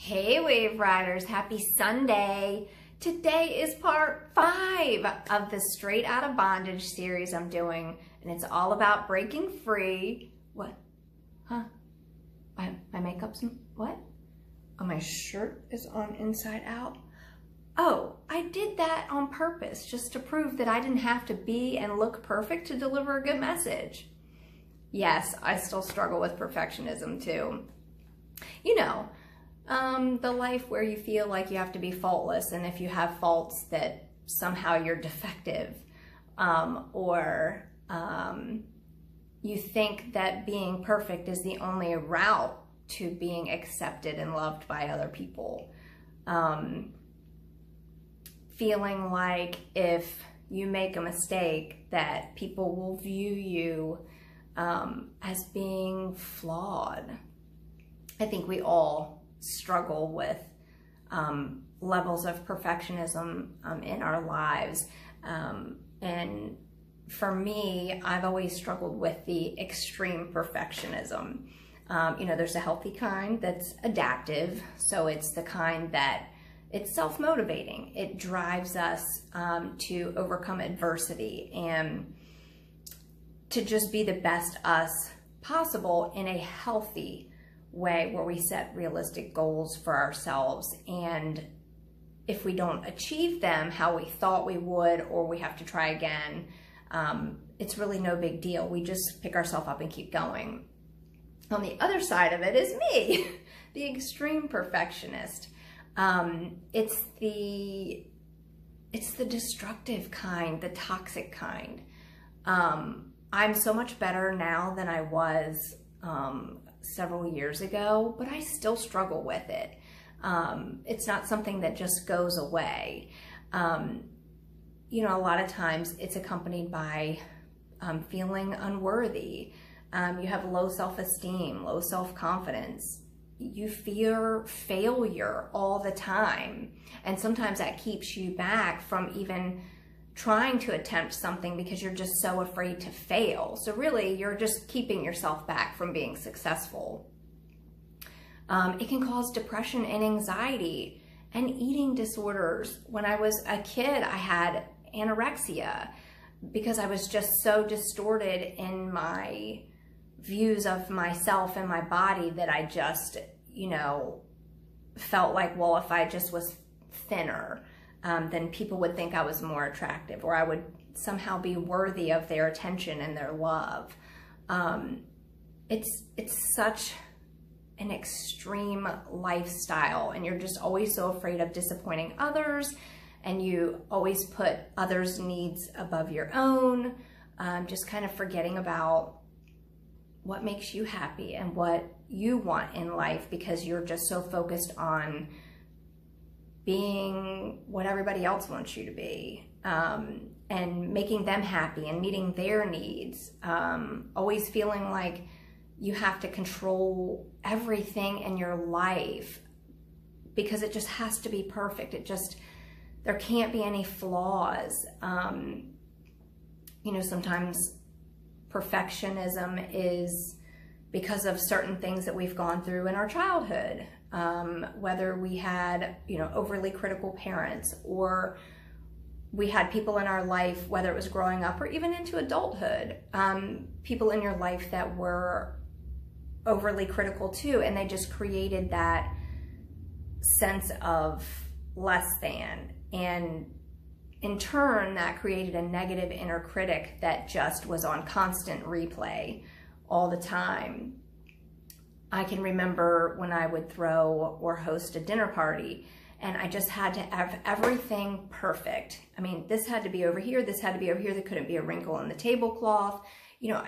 Hey Wave Riders, happy Sunday. Today is part 5 of the Straight Out of Bondage series I'm doing, and it's all about breaking free. What? Huh? My makeup's, what? Oh, my shirt is on inside out. Oh, I did that on purpose just to prove that I didn't have to be and look perfect to deliver a good message. Yes, I still struggle with perfectionism too. You know, the life where you feel like you have to be faultless, and if you have faults that somehow you're defective, or you think that being perfect is the only route to being accepted and loved by other people. Feeling like if you make a mistake that people will view you as being flawed. I think we all struggle with levels of perfectionism in our lives. And for me, I've always struggled with the extreme perfectionism. You know, there's a healthy kind that's adaptive. So it's the kind that it's self-motivating. It drives us to overcome adversity and to just be the best us possible in a healthy way, where we set realistic goals for ourselves, and if we don't achieve them how we thought we would, or we have to try again, it's really no big deal. We just pick ourselves up and keep going. On the other side of it is me, the extreme perfectionist. It's the destructive kind, the toxic kind. I'm so much better now than I was several years ago, but I still struggle with it. It's not something that just goes away. You know, a lot of times it's accompanied by feeling unworthy. You have low self-esteem, low self-confidence. You fear failure all the time. And sometimes that keeps you back from even trying to attempt something because you're just so afraid to fail. So really, you're just keeping yourself back from being successful. It can cause depression and anxiety and eating disorders. When I was a kid, I had anorexia because I was just so distorted in my views of myself and my body that I just, you know, felt like, well, if I just was thinner, then people would think I was more attractive, or I would somehow be worthy of their attention and their love. It's such an extreme lifestyle, and you're just always so afraid of disappointing others, and you always put others' needs above your own, just kind of forgetting about what makes you happy and what you want in life, because you're just so focused on being what everybody else wants you to be, and making them happy and meeting their needs. Always feeling like you have to control everything in your life because it just has to be perfect. There can't be any flaws. You know, sometimes perfectionism is because of certain things that we've gone through in our childhood. Whether we had, you know, overly critical parents, or we had people in our life, whether it was growing up or even into adulthood, people in your life that were overly critical too, and they just created that sense of less than, and in turn that created a negative inner critic that just was on constant replay all the time. I can remember when I would throw or host a dinner party, and I just had to have everything perfect. I mean, this had to be over here, this had to be over here, there couldn't be a wrinkle in the tablecloth. You know,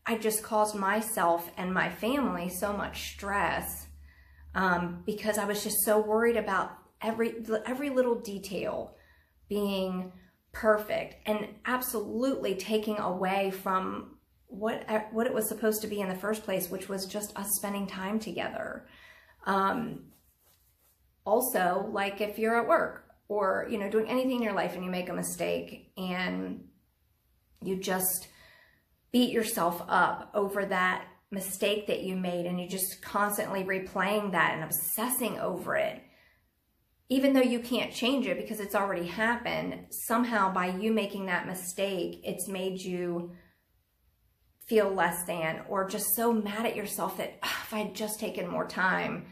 I just caused myself and my family so much stress because I was just so worried about every little detail being perfect, and absolutely taking away from what it was supposed to be in the first place, which was just us spending time together. Also, like if you're at work or, you know, doing anything in your life and you make a mistake and you just beat yourself up over that mistake that you made and you just constantly replaying that and obsessing over it, even though you can't change it because it's already happened, somehow by you making that mistake, it's made you feel less than, or just so mad at yourself that if I had just taken more time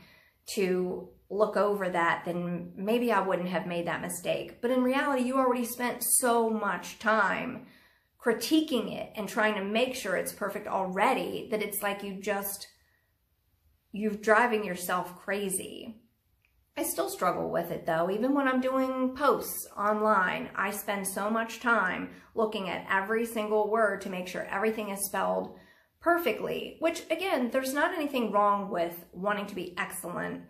to look over that, then maybe I wouldn't have made that mistake. But in reality, you already spent so much time critiquing it and trying to make sure it's perfect already that it's like you're driving yourself crazy. I still struggle with it though. Even when I'm doing posts online, I spend so much time looking at every single word to make sure everything is spelled perfectly, which again, there's not anything wrong with wanting to be excellent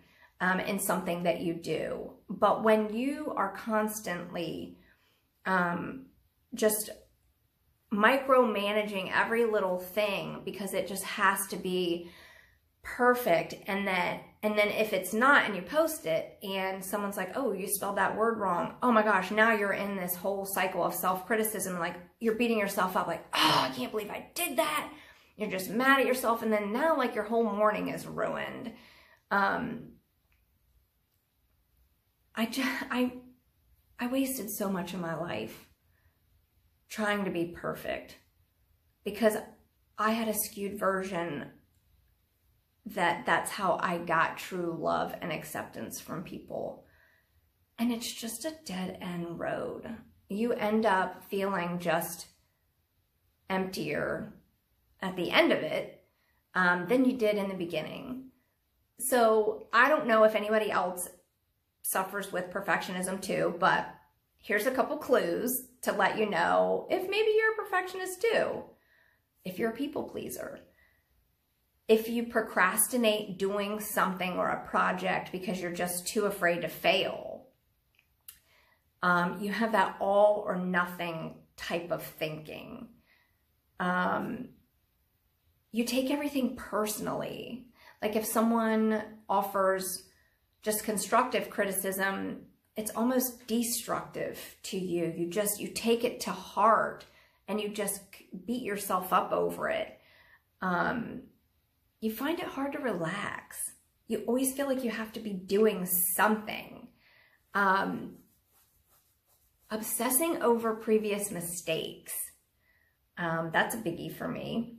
in something that you do. But when you are constantly just micromanaging every little thing because it just has to be perfect, and then if it's not and you post it and someone's like, oh, you spelled that word wrong, oh my gosh, now you're in this whole cycle of self-criticism, like you're beating yourself up like, oh, I can't believe I did that. You're just mad at yourself, and then now like your whole morning is ruined. I wasted so much of my life trying to be perfect because I had a skewed version that's how I got true love and acceptance from people. And it's just a dead end road. You end up feeling just emptier at the end of it than you did in the beginning. So I don't know if anybody else suffers with perfectionism too, but here's a couple clues to let you know if maybe you're a perfectionist too. If you're a people pleaser. If you procrastinate doing something or a project because you're just too afraid to fail, you have that all or nothing type of thinking. You take everything personally. Like if someone offers just constructive criticism, it's almost destructive to you. You take it to heart and you just beat yourself up over it. You find it hard to relax. You always feel like you have to be doing something. Obsessing over previous mistakes. That's a biggie for me.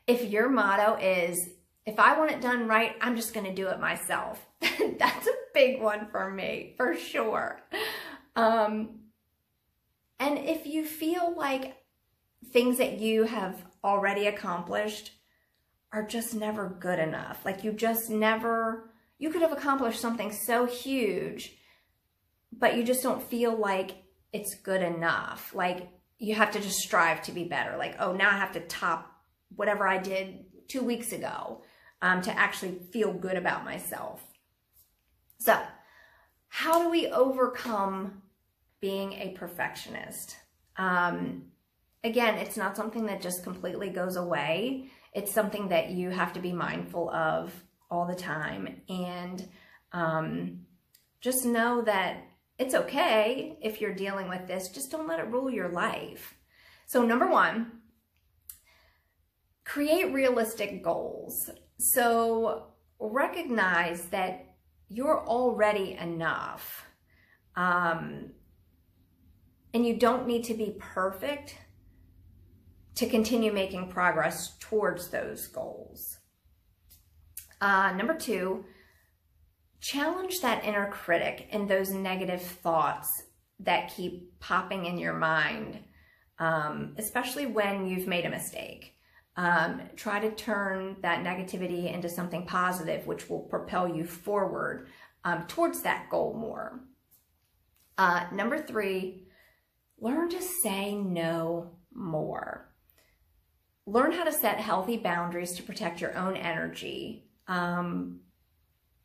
If your motto is, if I want it done right, I'm just going to do it myself. That's a big one for me, for sure. And if you feel like things that you have already accomplished are just never good enough. Like you could have accomplished something so huge, but you just don't feel like it's good enough. Like you have to just strive to be better. Like, oh, now I have to top whatever I did 2 weeks ago to actually feel good about myself. So how do we overcome being a perfectionist? Again, it's not something that just completely goes away. It's something that you have to be mindful of all the time. And just know that it's okay if you're dealing with this. Just don't let it rule your life. So number one, create realistic goals. So recognize that you're already enough. And you don't need to be perfect to continue making progress towards those goals. Number two, challenge that inner critic and those negative thoughts that keep popping in your mind, especially when you've made a mistake. Try to turn that negativity into something positive, which will propel you forward towards that goal more. Number three, learn to say no more. Learn how to set healthy boundaries to protect your own energy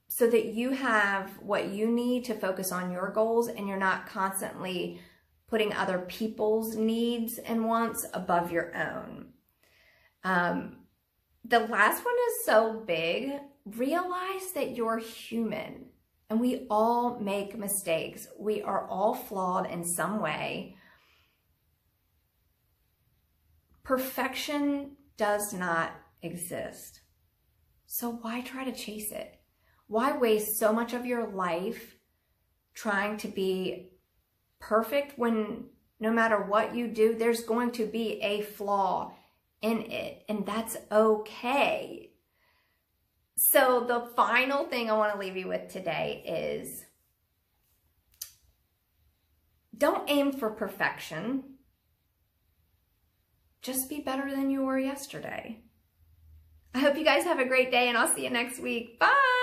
so that you have what you need to focus on your goals and you're not constantly putting other people's needs and wants above your own. The last one is so big. Realize that you're human and we all make mistakes. We are all flawed in some way. Perfection does not exist. So why try to chase it? Why waste so much of your life trying to be perfect when no matter what you do, there's going to be a flaw in it, and that's okay. So the final thing I want to leave you with today is don't aim for perfection. Just be better than you were yesterday. I hope you guys have a great day, and I'll see you next week. Bye!